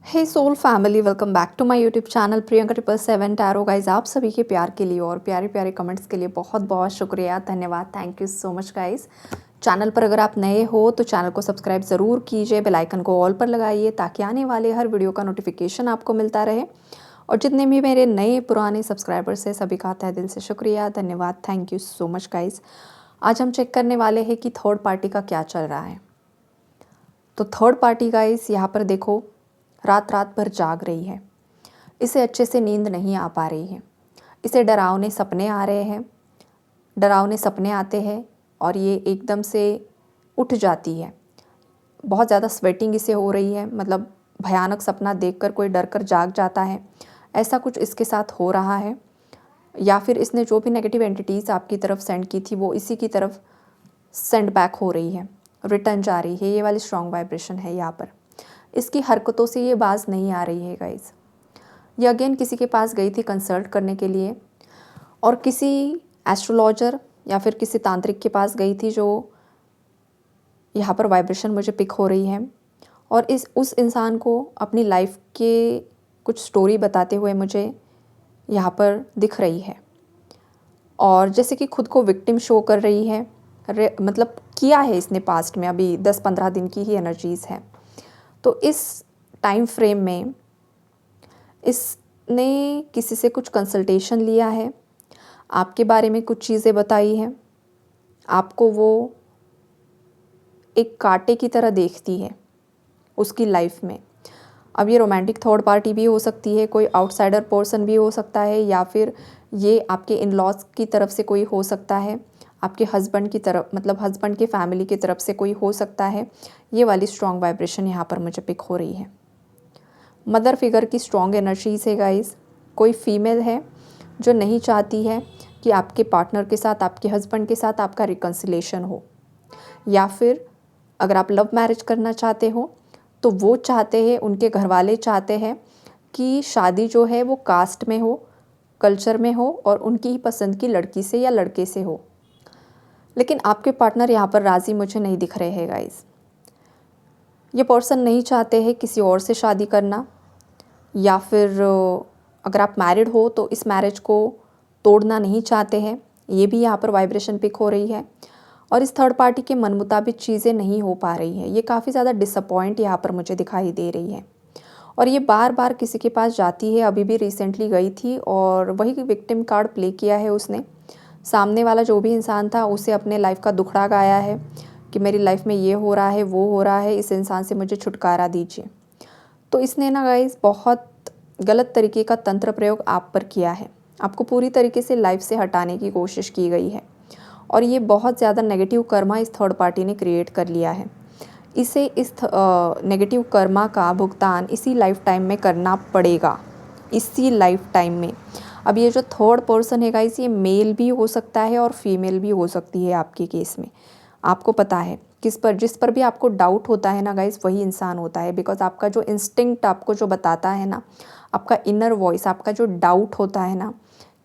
Hey soul family, welcome back to my YouTube channel Priyanka 777 tarot guys. आप सभी के प्यार के लिए और प्यारे प्यारे कमेंट्स के लिए बहुत बहुत शुक्रिया, धन्यवाद, thank you so much guys. Channel पर अगर आप नए हो तो चैनल को सब्सक्राइब ज़रूर कीजिए, बेल आइकन को ऑल पर लगाइए ताकि आने वाले हर वीडियो का नोटिफिकेशन आपको मिलता रहे। और जितने भी मेरे नए पुराने सब्सक्राइबर्स हैं सभी का तहे दिल से शुक्रिया, धन्यवाद, thank you so much guys. आज हम चेक करने वाले हैं कि थर्ड पार्टी का क्या चल रहा है। तो थर्ड पार्टी गाइज यहाँ पर देखो, रात रात भर जाग रही है, इसे अच्छे से नींद नहीं आ पा रही है, इसे डरावने सपने आ रहे हैं, डरावने सपने आते हैं और ये एकदम से उठ जाती है। बहुत ज़्यादा स्वेटिंग इसे हो रही है, मतलब भयानक सपना देखकर कोई डर कर जाग जाता है, ऐसा कुछ इसके साथ हो रहा है। या फिर इसने जो भी नेगेटिव एंटिटीज़ आपकी तरफ सेंड की थी वो इसी की तरफ सेंड बैक हो रही है, रिटर्न जा रही है। ये वाली स्ट्रॉन्ग वाइब्रेशन है यहाँ पर। इसकी हरकतों से ये बाज नहीं आ रही है गाइज। ये अगेन किसी के पास गई थी कंसल्ट करने के लिए और किसी एस्ट्रोलॉजर या फिर किसी तांत्रिक के पास गई थी, जो यहाँ पर वाइब्रेशन मुझे पिक हो रही है। और उस इंसान को अपनी लाइफ के कुछ स्टोरी बताते हुए मुझे यहाँ पर दिख रही है और जैसे कि खुद को विक्टिम शो कर रही है। मतलब किया है इसने पास्ट में, अभी 10-15 दिन की ही एनर्जीज़ है। तो इस टाइम फ्रेम में इसने किसी से कुछ कंसल्टेशन लिया है, आपके बारे में कुछ चीज़ें बताई हैं, आपको वो एक कांटे की तरह देखती है उसकी लाइफ में। अब ये रोमांटिक थर्ड पार्टी भी हो सकती है, कोई आउटसाइडर पर्सन भी हो सकता है, या फिर ये आपके इन लॉज की तरफ से कोई हो सकता है, आपके हस्बैंड की तरफ, मतलब हस्बैंड की फैमिली की तरफ से कोई हो सकता है। ये वाली स्ट्रॉन्ग वाइब्रेशन यहाँ पर मुझे पिक हो रही है। मदर फिगर की स्ट्रॉन्ग एनर्जीज है गाइस। कोई फीमेल है जो नहीं चाहती है कि आपके पार्टनर के साथ, आपके हस्बैंड के साथ आपका रिकन्सिलेशन हो, या फिर अगर आप लव मैरिज करना चाहते हो तो वो चाहते हैं, उनके घर वाले चाहते हैं कि शादी जो है वो कास्ट में हो, कल्चर में हो और उनकी ही पसंद की लड़की से या लड़के से हो। लेकिन आपके पार्टनर यहाँ पर राज़ी मुझे नहीं दिख रहे हैं गाइस। ये पर्सन नहीं चाहते हैं किसी और से शादी करना, या फिर अगर आप मैरिड हो तो इस मैरिज को तोड़ना नहीं चाहते हैं। ये भी यहाँ पर वाइब्रेशन पिक हो रही है। और इस थर्ड पार्टी के मन मुताबिक चीज़ें नहीं हो पा रही है। ये काफ़ी ज़्यादा डिसअपॉइंट यहाँ पर मुझे दिखाई दे रही है और ये बार बार किसी के पास जाती है। अभी भी रिसेंटली गई थी और वही विक्टिम कार्ड प्ले किया है उसने। सामने वाला जो भी इंसान था उसे अपने लाइफ का दुखड़ा गाया है कि मेरी लाइफ में ये हो रहा है, वो हो रहा है, इस इंसान से मुझे छुटकारा दीजिए। तो इसने ना गाइस बहुत गलत तरीके का तंत्र प्रयोग आप पर किया है। आपको पूरी तरीके से लाइफ से हटाने की कोशिश की गई है और ये बहुत ज़्यादा नेगेटिव कर्मा इस थर्ड पार्टी ने क्रिएट कर लिया है। इसे इस नेगेटिव कर्मा का भुगतान इसी लाइफ टाइम में करना पड़ेगा, इसी लाइफ टाइम में। अब ये जो थर्ड पर्सन है गाइस, ये मेल भी हो सकता है और फीमेल भी हो सकती है आपके केस में। आपको पता है जिस पर भी आपको डाउट होता है ना गाइस, वही इंसान होता है। बिकॉज आपका जो इंस्टिंक्ट आपको जो बताता है ना, आपका इनर वॉइस, आपका जो डाउट होता है ना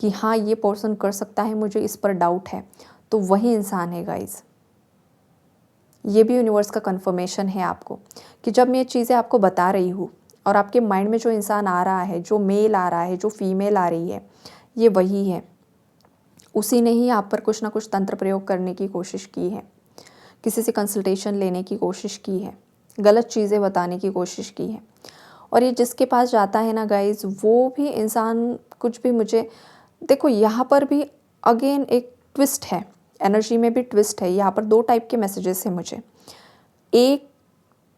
कि हाँ ये पर्सन कर सकता है, मुझे इस पर डाउट है, तो वही इंसान है गाइस। ये भी यूनिवर्स का कंफर्मेशन है आपको कि जब मैं ये चीज़ें आपको बता रही हूँ और आपके माइंड में जो इंसान आ रहा है, जो मेल आ रहा है, जो फीमेल आ रही है, ये वही है। उसी ने ही आप पर कुछ ना कुछ तंत्र प्रयोग करने की कोशिश की है, किसी से कंसल्टेशन लेने की कोशिश की है, गलत चीज़ें बताने की कोशिश की है। और ये जिसके पास जाता है ना गाइज, वो भी इंसान कुछ भी मुझे देखो, यहाँ पर भी अगेन एक ट्विस्ट है, एनर्जी में भी ट्विस्ट है। यहाँ पर 2 टाइप के मैसेजेस हैं मुझे। एक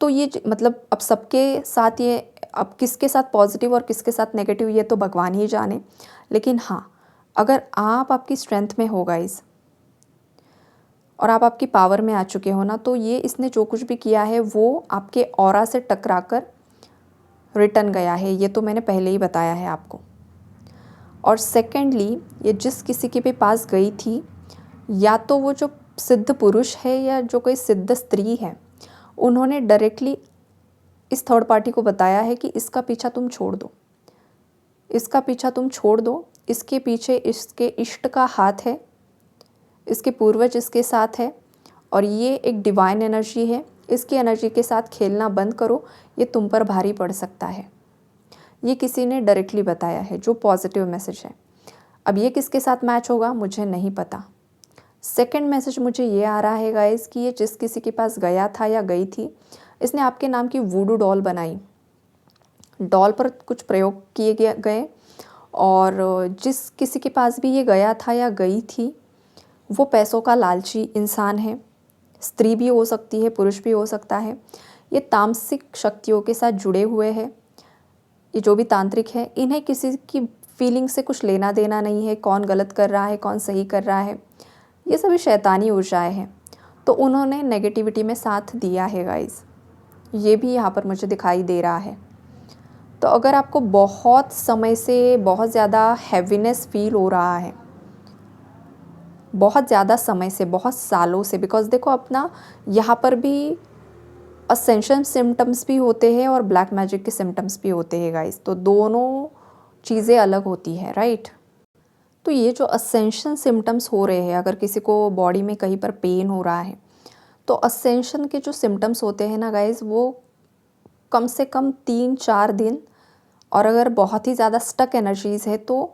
तो ये मतलब अब सबके साथ ये, अब किसके साथ पॉजिटिव और किसके साथ नेगेटिव ये तो भगवान ही जाने। लेकिन हाँ, अगर आप आपकी स्ट्रेंथ में हो गाइज और आप आपकी पावर में आ चुके हो ना, तो ये इसने जो कुछ भी किया है वो आपके ऑरा से टकरा कर रिटर्न गया है। ये तो मैंने पहले ही बताया है आपको। और सेकेंडली, ये जिस किसी के भी पास गई थी, या तो वो जो सिद्ध पुरुष है या जो कोई सिद्ध स्त्री है, उन्होंने डायरेक्टली इस थर्ड पार्टी को बताया है कि इसका पीछा तुम छोड़ दो, इसका पीछा तुम छोड़ दो, इसके पीछे इसके इष्ट का हाथ है, इसके पूर्वज इसके साथ है और ये एक डिवाइन एनर्जी है। इसकी एनर्जी के साथ खेलना बंद करो, ये तुम पर भारी पड़ सकता है। ये किसी ने डायरेक्टली बताया है, जो पॉजिटिव मैसेज है। अब ये किसके साथ मैच होगा मुझे नहीं पता। सेकंड मैसेज मुझे ये आ रहा है गाइस कि ये जिस किसी के पास गया था या गई थी, इसने आपके नाम की वूडू डॉल बनाई। डॉल पर कुछ प्रयोग किए गए और जिस किसी के पास भी ये गया था या गई थी, वो पैसों का लालची इंसान है। स्त्री भी हो सकती है, पुरुष भी हो सकता है। ये तामसिक शक्तियों के साथ जुड़े हुए हैं। ये जो भी तांत्रिक है, इन्हें किसी की फीलिंग से कुछ लेना देना नहीं है, कौन गलत कर रहा है कौन सही कर रहा है, ये सभी शैतानी ऊर्जाएं हैं। तो उन्होंने नेगेटिविटी में साथ दिया है गाइस, ये भी यहाँ पर मुझे दिखाई दे रहा है। तो अगर आपको बहुत समय से बहुत ज़्यादा हैवीनेस फील हो रहा है, बहुत ज़्यादा समय से, बहुत सालों से, बिकॉज देखो अपना यहाँ पर भी असेंशन सिम्टम्स भी होते हैं और ब्लैक मैजिक के सिम्टम्स भी होते हैं गाइस, तो दोनों चीज़ें अलग होती हैं, राइट। तो ये जो असेंशन सिम्टम्स हो रहे हैं, अगर किसी को बॉडी में कहीं पर पेन हो रहा है, तो असेंशन के जो सिम्टम्स होते हैं ना गाइस, वो कम से कम 3-4 दिन, और अगर बहुत ही ज़्यादा स्टक एनर्जीज़ है तो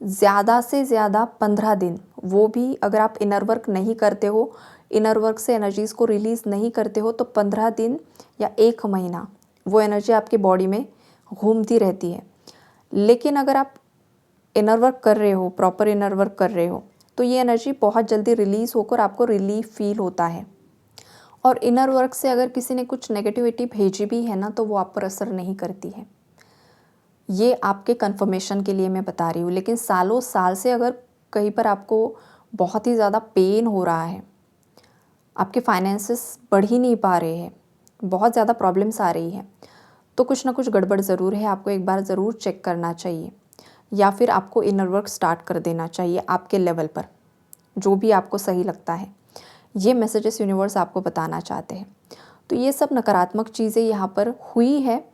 ज़्यादा से ज़्यादा 15 दिन। वो भी अगर आप इनर वर्क नहीं करते हो, इनर वर्क से एनर्जीज़ को रिलीज़ नहीं करते हो, तो 15 दिन या 1 महीना वो एनर्जी आपकी बॉडी में घूमती रहती है। लेकिन अगर आप इनर वर्क कर रहे हो, प्रॉपर इनर वर्क कर रहे हो, तो ये एनर्जी बहुत जल्दी रिलीज़ होकर आपको रिलीफ फील होता है। और इनर वर्क से अगर किसी ने कुछ नेगेटिविटी भेजी भी है ना, तो वो आप पर असर नहीं करती है। ये आपके कंफर्मेशन के लिए मैं बता रही हूँ। लेकिन सालों साल से अगर कहीं पर आपको बहुत ही ज़्यादा पेन हो रहा है, आपके फाइनेंसेस बढ़ ही नहीं पा रहे हैं, बहुत ज़्यादा प्रॉब्लम्स आ रही है, तो कुछ ना कुछ गड़बड़ ज़रूर है। आपको एक बार ज़रूर चेक करना चाहिए, या फिर आपको इनर वर्क स्टार्ट कर देना चाहिए आपके लेवल पर, जो भी आपको सही लगता है। ये मैसेजेस यूनिवर्स आपको बताना चाहते हैं। तो ये सब नकारात्मक चीज़ें यहाँ पर हुई है,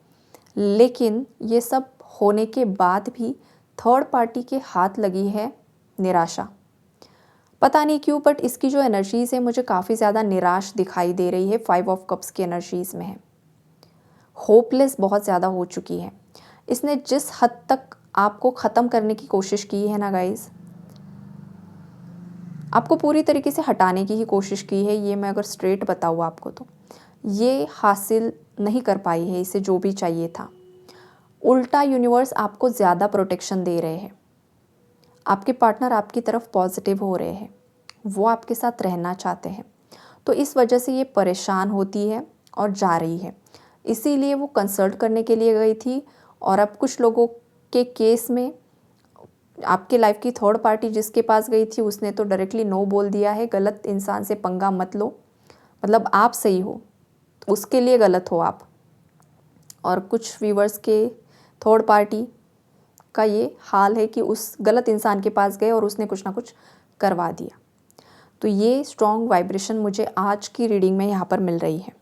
लेकिन ये सब होने के बाद भी थर्ड पार्टी के हाथ लगी है निराशा। पता नहीं क्यों, बट इसकी जो एनर्जीज़ है मुझे काफ़ी ज़्यादा निराश दिखाई दे रही है। 5 ऑफ कप्स की एनर्जीज़ में है, होपलेस बहुत ज़्यादा हो चुकी है। इसने जिस हद तक आपको ख़त्म करने की कोशिश की है ना गाइज़, आपको पूरी तरीके से हटाने की ही कोशिश की है। ये मैं अगर स्ट्रेट बताऊँ आपको, तो ये हासिल नहीं कर पाई है इसे जो भी चाहिए था। उल्टा यूनिवर्स आपको ज़्यादा प्रोटेक्शन दे रहे हैं। आपके पार्टनर आपकी तरफ पॉजिटिव हो रहे हैं, वो आपके साथ रहना चाहते हैं। तो इस वजह से ये परेशान होती है और जा रही है। इसीलिए वो कंसल्ट करने के लिए गई थी। और अब कुछ लोगों के केस में आपके लाइफ की थर्ड पार्टी जिसके पास गई थी, उसने तो डायरेक्टली नो बोल दिया है, गलत इंसान से पंगा मत लो। मतलब आप सही हो, उसके लिए गलत हो आप। और कुछ व्यूवर्स के थर्ड पार्टी का ये हाल है कि उस गलत इंसान के पास गए और उसने कुछ ना कुछ करवा दिया। तो ये स्ट्रॉन्ग वाइब्रेशन मुझे आज की रीडिंग में यहाँ पर मिल रही है।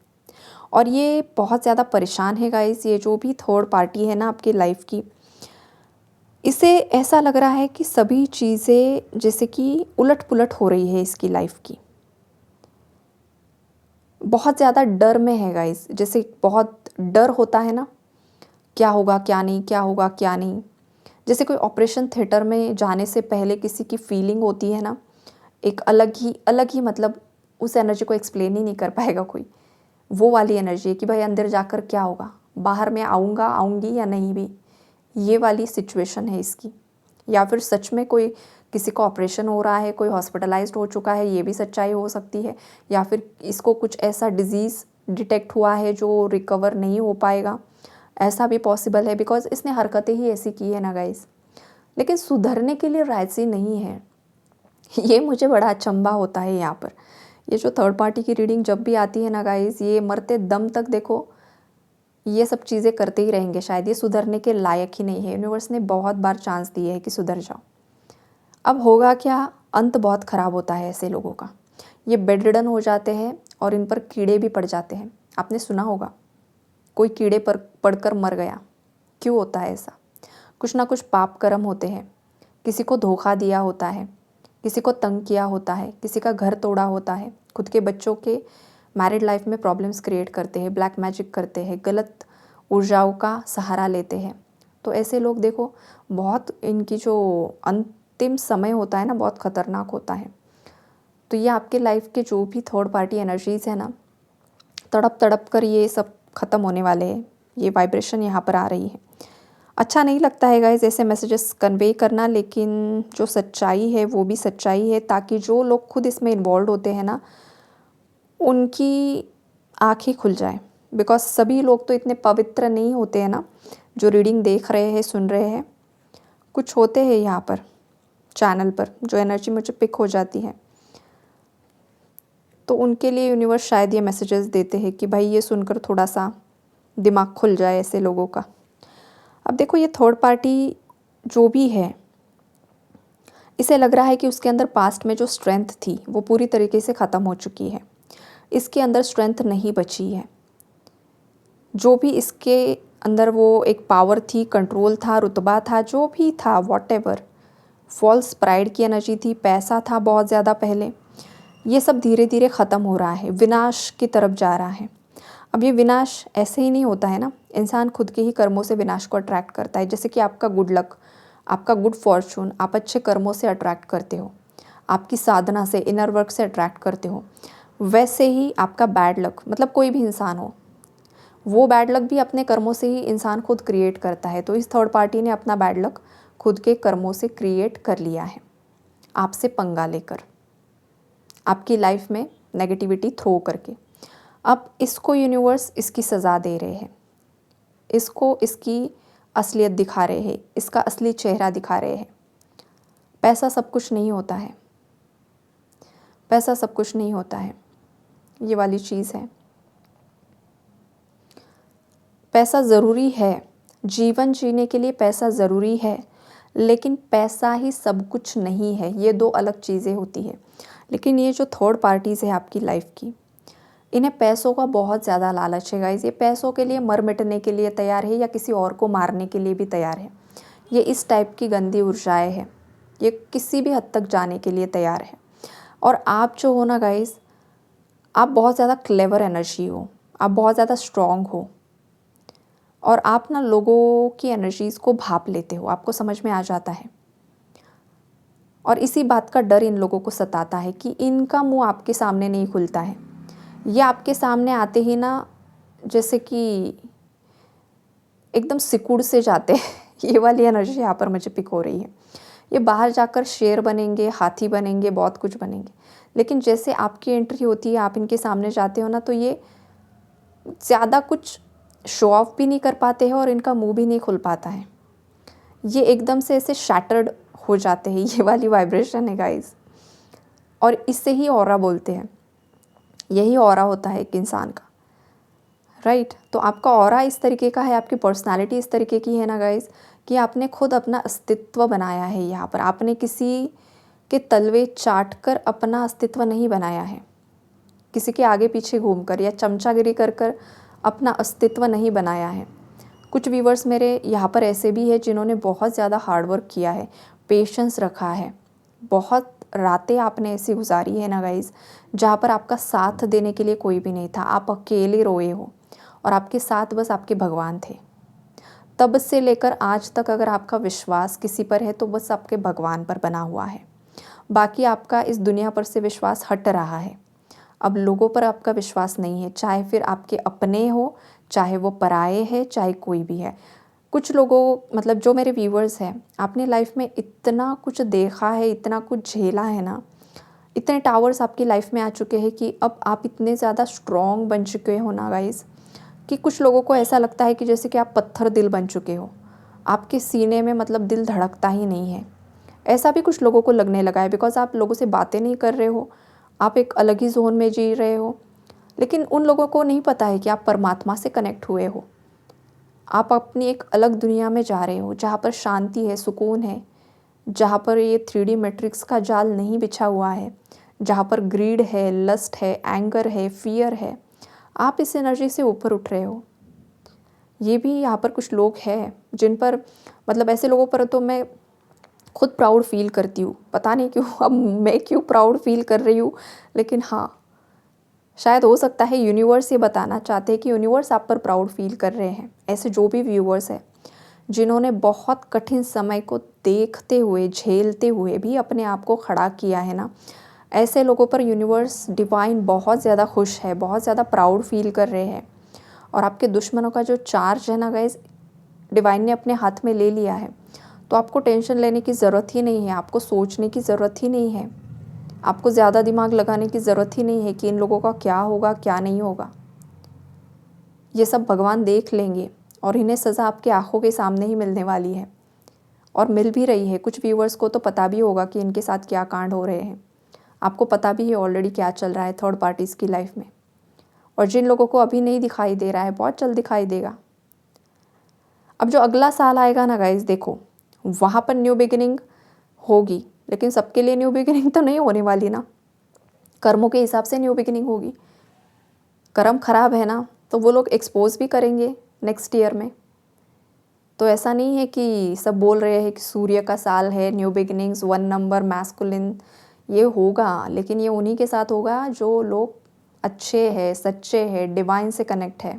और ये बहुत ज़्यादा परेशान है गाइस, ये जो भी थर्ड पार्टी है ना आपकी लाइफ की, इसे ऐसा लग रहा है कि सभी चीज़ें जैसे कि उलट पुलट हो रही है इसकी लाइफ की। बहुत ज़्यादा डर में है गाइस, जैसे बहुत डर होता है ना, क्या होगा क्या नहीं, क्या होगा क्या नहीं। जैसे कोई ऑपरेशन थिएटर में जाने से पहले किसी की फीलिंग होती है ना, एक अलग ही मतलब उस एनर्जी को एक्सप्लेन ही नहीं कर पाएगा कोई। वो वाली एनर्जी है कि भाई अंदर जाकर क्या होगा, बाहर में आऊँगी या नहीं भी, ये वाली सिचुएशन है इसकी। या फिर सच में कोई किसी को ऑपरेशन हो रहा है, कोई हॉस्पिटलाइज्ड हो चुका है, ये भी सच्चाई हो सकती है। या फिर इसको कुछ ऐसा डिजीज़ डिटेक्ट हुआ है जो रिकवर नहीं हो पाएगा, ऐसा भी पॉसिबल है, बिकॉज इसने हरकतें ही ऐसी की है ना गाइस। लेकिन सुधरने के लिए राजी नहीं है, ये मुझे बड़ा अचंभा होता है यहाँ पर। ये जो थर्ड पार्टी की रीडिंग जब भी आती है ना गाइस, ये मरते दम तक देखो ये सब चीज़ें करते ही रहेंगे। शायद ये सुधरने के लायक ही नहीं है। यूनिवर्स ने बहुत बार चांस दिए है कि सुधर जाओ। अब होगा क्या, अंत बहुत ख़राब होता है ऐसे लोगों का। ये बेड रिडन हो जाते हैं और इन पर कीड़े भी पड़ जाते हैं। आपने सुना होगा, कोई कीड़े पर पड़कर मर गया। क्यों होता है ऐसा? कुछ ना कुछ पाप कर्म होते हैं। किसी को धोखा दिया होता है, किसी को तंग किया होता है, किसी का घर तोड़ा होता है, खुद के बच्चों के मैरिड लाइफ में प्रॉब्लम्स क्रिएट करते हैं, ब्लैक मैजिक करते हैं, गलत ऊर्जाओं का सहारा लेते हैं। तो ऐसे लोग देखो बहुत, इनकी जो अंतिम समय होता है ना बहुत ख़तरनाक होता है। तो ये आपके लाइफ के जो भी थर्ड पार्टी एनर्जीज़ है ना, तड़प तड़प कर ये सब ख़त्म होने वाले हैं। ये वाइब्रेशन यहाँ पर आ रही है। अच्छा नहीं लगता है गाइस ऐसे मैसेजेस कन्वे करना, लेकिन जो सच्चाई है वो भी सच्चाई है, ताकि जो लोग खुद इसमें इन्वॉल्व होते हैं ना उनकी आँखें खुल जाए। बिकॉज सभी लोग तो इतने पवित्र नहीं होते हैं ना जो रीडिंग देख रहे हैं, सुन रहे हैं। कुछ होते हैं यहाँ पर चैनल पर जो एनर्जी मुझे पिक हो जाती है, तो उनके लिए यूनिवर्स शायद ये मैसेजेस देते हैं कि भाई ये सुनकर थोड़ा सा दिमाग खुल जाए ऐसे लोगों का। अब देखो ये थर्ड पार्टी जो भी है, इसे लग रहा है कि उसके अंदर पास्ट में जो स्ट्रेंथ थी वो पूरी तरीके से ख़त्म हो चुकी है। इसके अंदर स्ट्रेंथ नहीं बची है। जो भी इसके अंदर वो एक पावर थी, कंट्रोल था, रुतबा था, जो भी था, वॉटएवर, फॉल्स प्राइड की एनर्जी थी, पैसा था बहुत ज़्यादा पहले, ये सब धीरे धीरे ख़त्म हो रहा है, विनाश की तरफ जा रहा है। अब ये विनाश ऐसे ही नहीं होता है ना, इंसान खुद के ही कर्मों से विनाश को अट्रैक्ट करता है। जैसे कि आपका गुड लक, आपका गुड फॉर्चून आप अच्छे कर्मों से अट्रैक्ट करते हो, आपकी साधना से, इनर वर्क से अट्रैक्ट करते हो, वैसे ही आपका बैड लक, मतलब कोई भी इंसान हो, वो बैड लक भी अपने कर्मों से ही इंसान खुद क्रिएट करता है। तो इस थर्ड पार्टी ने अपना बैड लक खुद के कर्मों से क्रिएट कर लिया है, आपसे पंगा लेकर, आपकी लाइफ में नेगेटिविटी थ्रो करके। अब इसको यूनिवर्स इसकी सज़ा दे रहे हैं, इसको इसकी असलियत दिखा रहे हैं, इसका असली चेहरा दिखा रहे हैं। पैसा सब कुछ नहीं होता है, पैसा सब कुछ नहीं होता है, ये वाली चीज़ है। पैसा ज़रूरी है, जीवन जीने के लिए पैसा ज़रूरी है, लेकिन पैसा ही सब कुछ नहीं है, ये दो अलग चीज़ें होती है। लेकिन ये जो थर्ड पार्टीज़ है आपकी लाइफ की, इन्हें पैसों का बहुत ज़्यादा लालच है गाइस। ये पैसों के लिए मर मिटने के लिए तैयार है, या किसी और को मारने के लिए भी तैयार है। ये इस टाइप की गंदी ऊर्जाएँ हैं, ये किसी भी हद तक जाने के लिए तैयार है। और आप जो हो ना गाइस, आप बहुत ज़्यादा क्लेवर एनर्जी हो, आप बहुत ज़्यादा स्ट्रॉन्ग हो, और आप ना लोगों की एनर्जीज़ को भाप लेते हो, आपको समझ में आ जाता है। और इसी बात का डर इन लोगों को सताता है कि इनका मुंह आपके सामने नहीं खुलता है। ये आपके सामने आते ही ना जैसे कि एकदम सिकुड़ से जाते हैं। ये वाली एनर्जी यहाँ पर मुझे पिक हो रही है। ये बाहर जाकर शेर बनेंगे, हाथी बनेंगे, बहुत कुछ बनेंगे, लेकिन जैसे आपकी एंट्री होती है, आप इनके सामने जाते हो ना, तो ये ज़्यादा कुछ शो ऑफ भी नहीं कर पाते हैं और इनका मुंह भी नहीं खुल पाता है। ये एकदम से ऐसे शैटर्ड हो जाते हैं, ये वाली वाइब्रेशन है गाइस। और इससे ही ऑरा बोलते हैं, यही ऑरा होता है एक इंसान का, राइट। तो आपका ऑरा इस तरीके का है, आपकी पर्सनालिटी इस तरीके की है ना गाइस, कि आपने खुद अपना अस्तित्व बनाया है। यहाँ पर आपने किसी के तलवे चाट कर अपना अस्तित्व नहीं बनाया है, किसी के आगे पीछे घूमकर या चमचागिरी कर कर अपना अस्तित्व नहीं बनाया है। कुछ व्यूवर्स मेरे यहाँ पर ऐसे भी है जिन्होंने बहुत ज़्यादा हार्डवर्क किया है, पेशेंस रखा है, बहुत रातें आपने ऐसी गुजारी है ना गाइस, जहाँ पर आपका साथ देने के लिए कोई भी नहीं था, आप अकेले रोए हो और आपके साथ बस आपके भगवान थे। तब से लेकर आज तक अगर आपका विश्वास किसी पर है तो बस आपके भगवान पर बना हुआ है, बाकी आपका इस दुनिया पर से विश्वास हट रहा है। अब लोगों पर आपका विश्वास नहीं है, चाहे फिर आपके अपने हो, चाहे वो पराए हैं, चाहे कोई भी है। कुछ लोगों, मतलब जो मेरे व्यूवर्स हैं, आपने लाइफ में इतना कुछ देखा है, इतना कुछ झेला है ना, इतने टावर्स आपकी लाइफ में आ चुके हैं कि अब आप इतने ज़्यादा स्ट्रॉन्ग बन चुके हो ना गाइस, कि कुछ लोगों को ऐसा लगता है कि जैसे कि आप पत्थर दिल बन चुके हो, आपके सीने में मतलब दिल धड़कता ही नहीं है। ऐसा भी कुछ लोगों को लगने लगा है, बिकॉज आप लोगों से बातें नहीं कर रहे हो, आप एक अलग ही जोन में जी रहे हो। लेकिन उन लोगों को नहीं पता है कि आप परमात्मा से कनेक्ट हुए हो, आप अपनी एक अलग दुनिया में जा रहे हो, जहाँ पर शांति है, सुकून है, जहाँ पर ये 3D मैट्रिक्स का जाल नहीं बिछा हुआ है, जहाँ पर ग्रीड है, लस्ट है, एंगर है, फियर है। आप इस एनर्जी से ऊपर उठ रहे हो। ये भी यहाँ पर कुछ लोग हैं जिन पर, मतलब ऐसे लोगों पर तो मैं खुद प्राउड फील करती हूँ, पता नहीं क्यों, अब मैं क्यों प्राउड फील कर रही हूँ, लेकिन हाँ, शायद हो सकता है यूनिवर्स ये बताना चाहते हैं कि यूनिवर्स आप पर प्राउड फील कर रहे हैं। ऐसे जो भी व्यूअर्स हैं जिन्होंने बहुत कठिन समय को देखते हुए, झेलते हुए भी अपने आप को खड़ा किया है ना, ऐसे लोगों पर यूनिवर्स डिवाइन बहुत ज़्यादा खुश है, बहुत ज़्यादा प्राउड फील कर रहे हैं। और आपके दुश्मनों का जो चार्ज है ना गाइस, डिवाइन ने अपने हाथ में ले लिया है। तो आपको टेंशन लेने की ज़रूरत ही नहीं है, आपको सोचने की ज़रूरत ही नहीं है, आपको ज़्यादा दिमाग लगाने की ज़रूरत ही नहीं है कि इन लोगों का क्या होगा क्या नहीं होगा। ये सब भगवान देख लेंगे और इन्हें सज़ा आपकी आंखों के सामने ही मिलने वाली है और मिल भी रही है। कुछ व्यूवर्स को तो पता भी होगा कि इनके साथ क्या कांड हो रहे हैं, आपको पता भी है ऑलरेडी क्या चल रहा है थर्ड पार्टीज़ की लाइफ में। और जिन लोगों को अभी नहीं दिखाई दे रहा है, बहुत जल्द दिखाई देगा। अब जो अगला साल आएगा ना गाइस, देखो वहाँ पर न्यू बिगिनिंग होगी, लेकिन सबके लिए न्यू बिगिनिंग तो नहीं होने वाली ना, कर्मों के हिसाब से न्यू बिगिनिंग होगी। कर्म खराब है ना, तो वो लोग एक्सपोज भी करेंगे नेक्स्ट ईयर में। तो ऐसा नहीं है कि सब बोल रहे हैं कि सूर्य का साल है, न्यू बिगिनिंग्स, 1 नंबर, मैस्कुलिन, ये होगा, लेकिन ये उन्हीं के साथ होगा जो लोग अच्छे हैं, सच्चे हैं, डिवाइन से कनेक्ट है,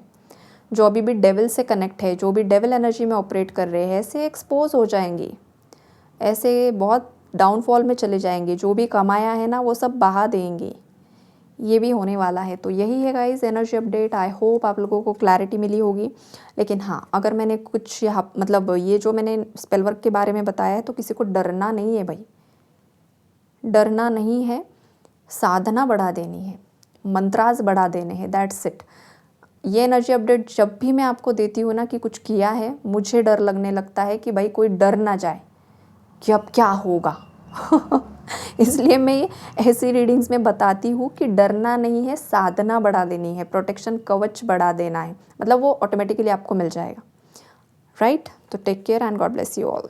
जो अभी भी डेविल से कनेक्ट है, जो भी डेविल एनर्जी में ऑपरेट कर रहे हैं, ऐसे एक्सपोज हो जाएंगे, ऐसे बहुत डाउनफॉल में चले जाएंगे। जो भी कमाया है ना वो सब बहा देंगे, ये भी होने वाला है। तो यही है guys energy update. I hope आप लोगों को क्लैरिटी मिली होगी। लेकिन हाँ, अगर मैंने कुछ यहाँ मतलब ये जो मैंने स्पेल वर्क के बारे में बताया है, तो किसी को डरना नहीं है भाई, डरना नहीं है, साधना बढ़ा देनी है, मंत्रास बढ़ा देने हैं, दैट्स इट। ये एनर्जी अपडेट जब भी मैं आपको देती हूँ ना कि कुछ किया है, मुझे डर लगने लगता है कि भाई कोई डर ना जाए कि अब क्या होगा इसलिए मैं ये ऐसी रीडिंग्स में बताती हूँ कि डरना नहीं है, साधना बढ़ा देनी है, प्रोटेक्शन कवच बढ़ा देना है, मतलब वो ऑटोमेटिकली आपको मिल जाएगा, राइट। तो take care and God bless you all.